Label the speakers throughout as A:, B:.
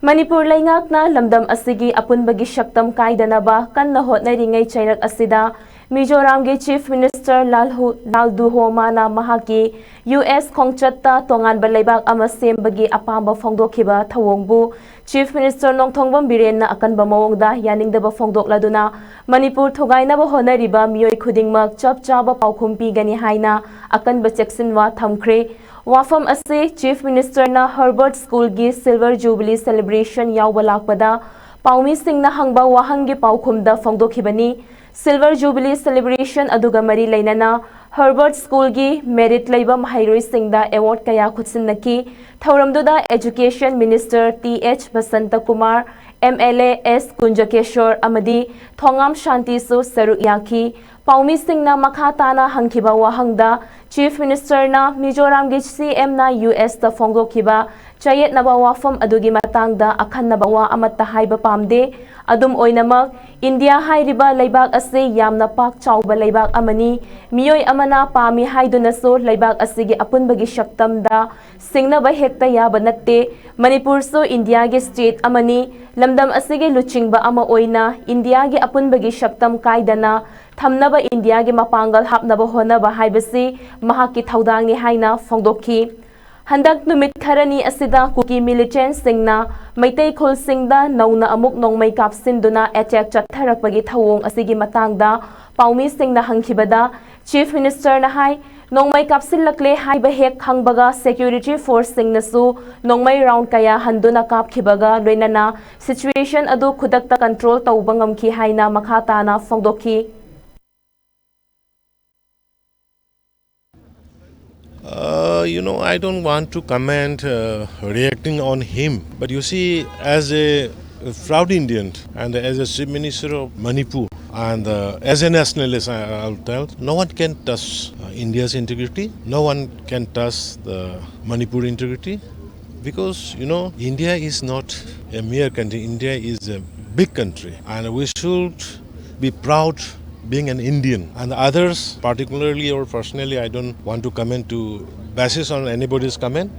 A: Manipur leingakna lamdam asigi apunbagi shaktam kaidanaba kanna hotnaringai chairak asida Mizoram ge Chief Minister Lalduhoma na mahaki US khongchatta tongan balaibak ama sembagi apamba phongdokhiba thawongbu Chief Minister Nongthongbam Biren na akanba mawongda yaningdaba phongdokladuna Manipur thogainaba honariba miyoi khudingmak chap chaba paukhum pigani haina akanba cheksinwa thamkhre Wafam ase Chief Minister na Herbert School gi Silver Jubilee Celebration yawba lakpada Paumi Singh na hangba wahangi paukhumda phongdokhibani Silver Jubilee Celebration aduga mari lainana Herbert School gi merit laiba mahairoi singda award kaya khutsinaki thauramduda Education Minister TH Basanta Kumar MLA S Kunjakeshwar amadi Thongam Shanti su saruk yaki Paumi Singh na makhatana hangkiba wahangda Chief Minister na Mizoram gi CM na US ta phongdokhiba chayet naba wafam adugi matangda akhan naba wa amatta haiba pamde adum oinamak India hairiba laibak ase yamna pak chawba laibak amani miyoi amana pami haiduna so laibak asigi apunbagi shaktamda singnaba hekta yaba natte Manipur so India gi state amani lamdam asigi luchingba ama oina India gi apunbagi shaktam kaidana thamnaba India gi mapangal hapnaba honaba haibasi mahaki thaudangni haina phongdokhi Handak numit kharani asida kuki militant singna maitai khol singda nauna amuk nongmai kapsinduna attack chatharakpagi thawong asigi matangda Paumi Singna hangkhibada Chief Minister na hai nongmai kapsillakle haiba hek khangbaga security force singnasu nongmai round kaya handuna kapkhibaga loinana situation adu khudakta control tawba ngamkhi haina makhatana phongdokhi
B: I don't want to comment reacting on him. But you see, as a proud Indian and as a Chief Minister of Manipur and as a nationalist, I'll tell, no one can touch India's integrity. No one can touch the Manipur integrity. Because, India is not a mere country. India is a big country. And we should be proud being an Indian. And others, particularly or personally, I don't want to comment to basis on anybody's comment.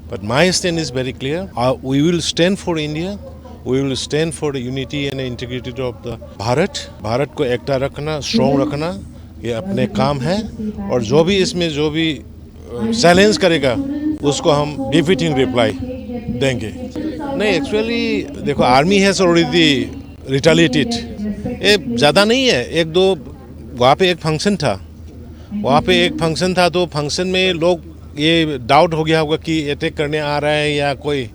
B: But my stand is very clear. We will stand for India. We will stand for the unity and integrity of the Bharat. Bharat को एकता रखना, strong रखना, ये अपने काम है. और जो भी चैलेंज करेगा, उसको हम defeating reply देंगे. नहीं, actually देखो, army has already retaliated. ये ज़्यादा नहीं है, एक दो वहाँ पे एक फंक्शन था तो फंक्शन में लोग ये डाउट हो गया होगा कि अटैक करने आ रहा है या कोई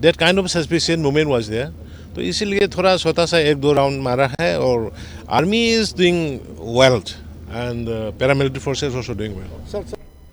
B: that kind of suspicious moment was there तो इसीलिए थोड़ा छोटा सा एक दो राउंड मारा है और army is doing well and paramilitary forces also doing well